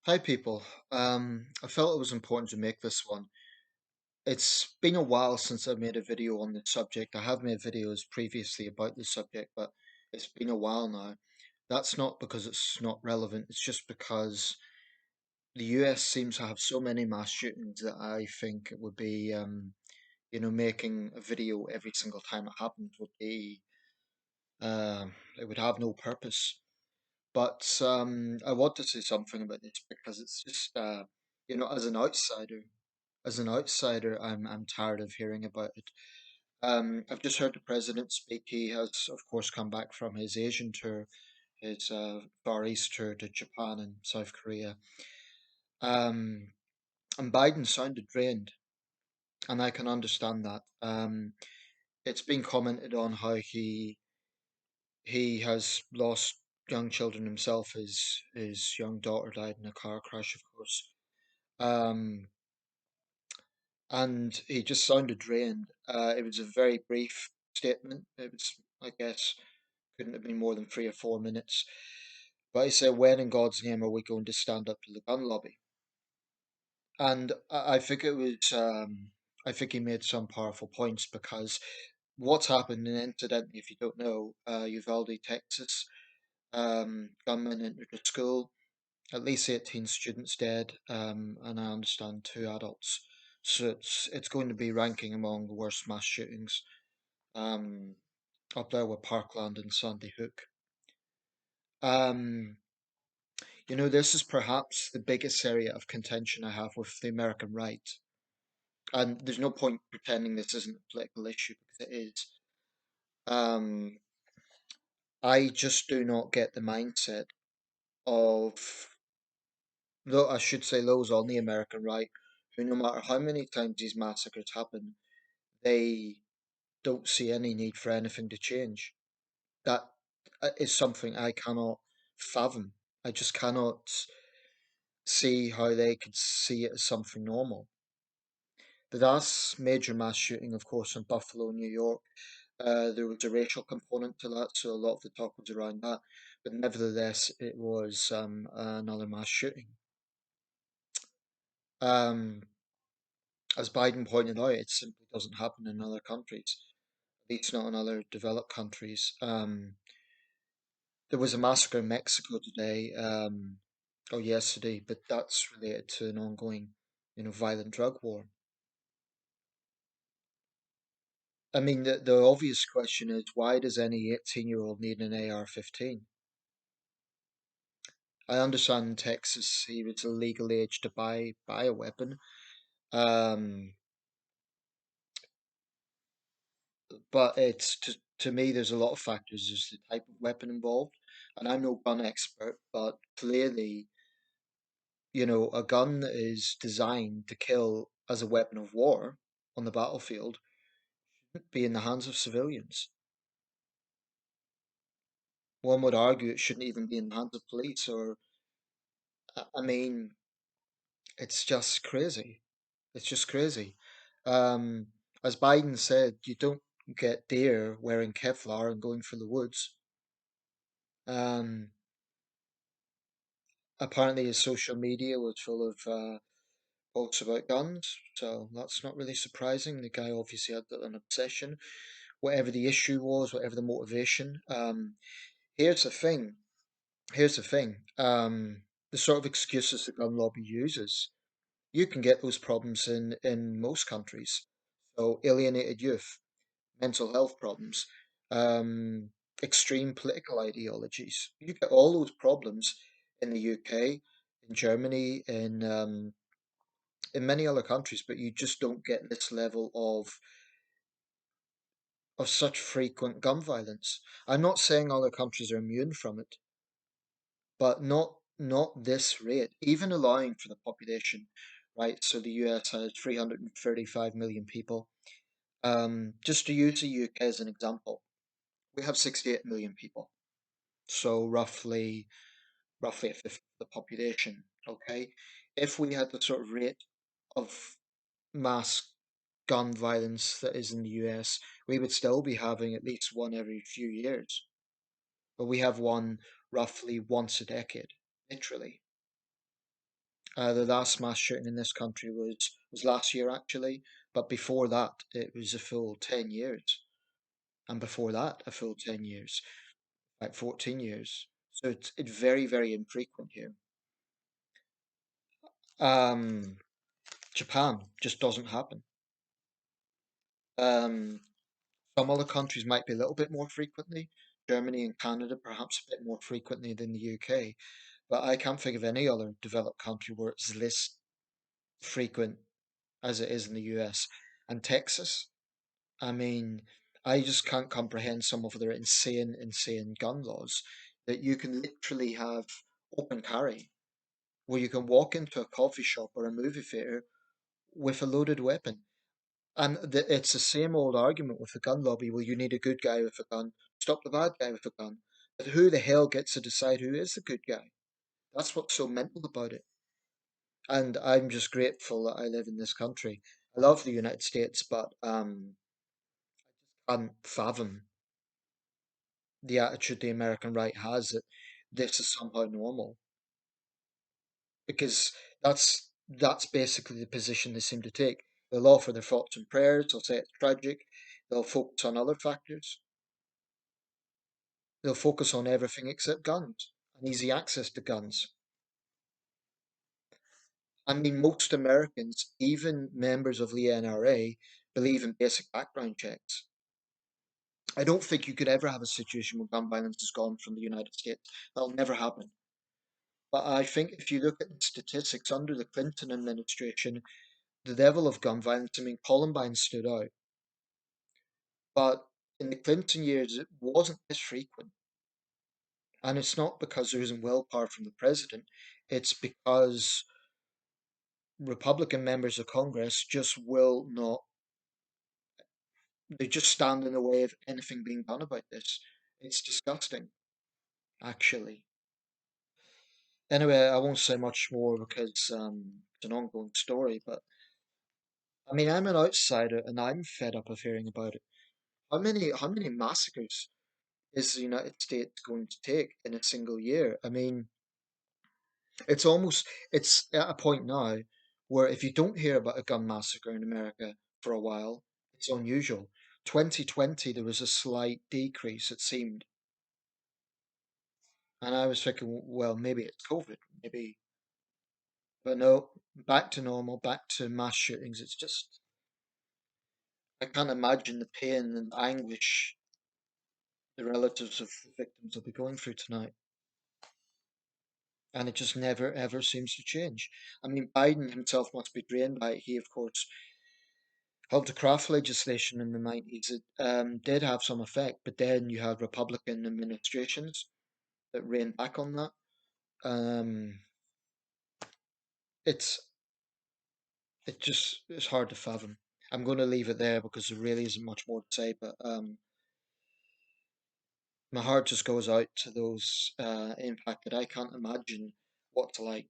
Hi, people. I felt it was important to make this one. It's been a while since I've made a video on this subject. I have made videos previously about this subject, but it's been a while now. That's not because it's not relevant, it's just because the US seems to have so many mass shootings that I think it would be, making a video every single time it happens would be, it would have no purpose. But I want to say something about this because it's just, as an outsider, I'm tired of hearing about it. I've just heard the president speak. He has, of course, come back from his Asian tour, his Far East tour to Japan and South Korea. Um, and Biden sounded drained, and I can understand that. It's been commented on how he has lost young children himself. His young daughter died in a car crash, of course. Um, and he just sounded drained. It was a very brief statement. It was, I guess, couldn't have been more than 3 or 4 minutes. But he said, "When in God's name are we going to stand up to the gun lobby?" And I think it was, I think he made some powerful points because what's happened, and incidentally, if you don't know, Uvalde, Texas, gunmen entered a school, at least 18 students dead, and I understand 2 adults. So it's going to be ranking among the worst mass shootings, um, up there with Parkland and Sandy Hook. Um, this is perhaps the biggest area of contention I have with the American right, and there's no point pretending this isn't a political issue because it is. Um, I just do not get the mindset of, though I should say those on the American right, who no matter how many times these massacres happen, they don't see any need for anything to change. That is something I cannot fathom. I just cannot see how they could see it as something normal. The last major mass shooting, of course, in Buffalo, New York, there was a racial component to that, so a lot of the talk was around that. But nevertheless, it was another mass shooting. Um, as Biden pointed out, it simply doesn't happen in other countries, at least not in other developed countries. There was a massacre in Mexico today, or yesterday, but that's related to an ongoing, violent drug war. I mean, the obvious question is why does any 18-year-old need an AR-15? I understand in Texas he was a legal age to buy a weapon, um, but it's to me there's a lot of factors. There's the type of weapon involved, and I'm no gun expert, but clearly, a gun that is designed to kill as a weapon of war on the battlefield shouldn't be in the hands of civilians. One would argue it shouldn't even be in the hands of police, or I mean, it's just crazy. It's just crazy. Um, as Biden said, you don't get deer wearing Kevlar and going for the woods. Um, apparently, his social media was full of posts about guns, so that's not really surprising. The guy obviously had an obsession, whatever the issue was, whatever the motivation. Here's the thing. Here's the thing. The sort of excuses the gun lobby uses, you can get those problems in most countries. So alienated youth, mental health problems, um, extreme political ideologies. You get all those problems in the UK, in Germany, in many other countries, but you just don't get this level of such frequent gun violence. I'm not saying other countries are immune from it, but not this rate. Even allowing for the population, right? So the US has 335 million people. Just to use the UK as an example, we have 68 million people, so roughly a fifth of the population. Okay, if we had the sort of rate of mass gun violence that is in the US, we would still be having at least one every few years, but we have one roughly once a decade, literally. The last mass shooting in this country was last year actually, but before that it was a full 10 years, and before that a full 10 years, like 14 years. So it's very infrequent here. Um, Japan just doesn't happen. Um, some other countries might be a little bit more frequently. Germany and Canada perhaps a bit more frequently than the UK, but I can't think of any other developed country where it's this frequent as it is in the US. And Texas, I mean, I just can't comprehend some of their insane gun laws that you can literally have open carry, where you can walk into a coffee shop or a movie theater with a loaded weapon. And it's the same old argument with the gun lobby. Well, you need a good guy with a gun. Stop the bad guy with a gun. But who the hell gets to decide who is the good guy? That's what's so mental about it. And I'm just grateful that I live in this country. I love the United States, but can't fathom the attitude the American right has that this is somehow normal. Because that's basically the position they seem to take. They'll offer their thoughts and prayers, they'll say it's tragic, they'll focus on other factors. They'll focus on everything except guns and easy access to guns. I mean, most Americans, even members of the NRA, believe in basic background checks. I don't think you could ever have a situation where gun violence is gone from the United States. That'll never happen. But I think if you look at the statistics under the Clinton administration, the level of gun violence, I mean, Columbine stood out, but in the Clinton years, it wasn't this frequent. And it's not because there isn't willpower from the president, it's because Republican members of Congress just will not, they just stand in the way of anything being done about this. It's disgusting, actually. Anyway, I won't say much more because it's an ongoing story, but I mean, I'm an outsider and I'm fed up of hearing about it. How many massacres is the United States going to take in a single year? I mean, it's at a point now where if you don't hear about a gun massacre in America for a while, it's unusual. 2020, there was a slight decrease, it seemed. And I was thinking, well, maybe it's COVID, maybe. But no, back to normal, back to mass shootings. It's just, I can't imagine the pain and anguish the relatives of the victims will be going through tonight. And it just never ever seems to change. I mean, Biden himself must be drained by it. He, of course, helped to craft legislation in the 90s. It did have some effect, but then you had Republican administrations that rained back on that. Um, it's it's hard to fathom. I'm going to leave it there because there really isn't much more to say, but my heart just goes out to those impacted. I can't imagine what it's like.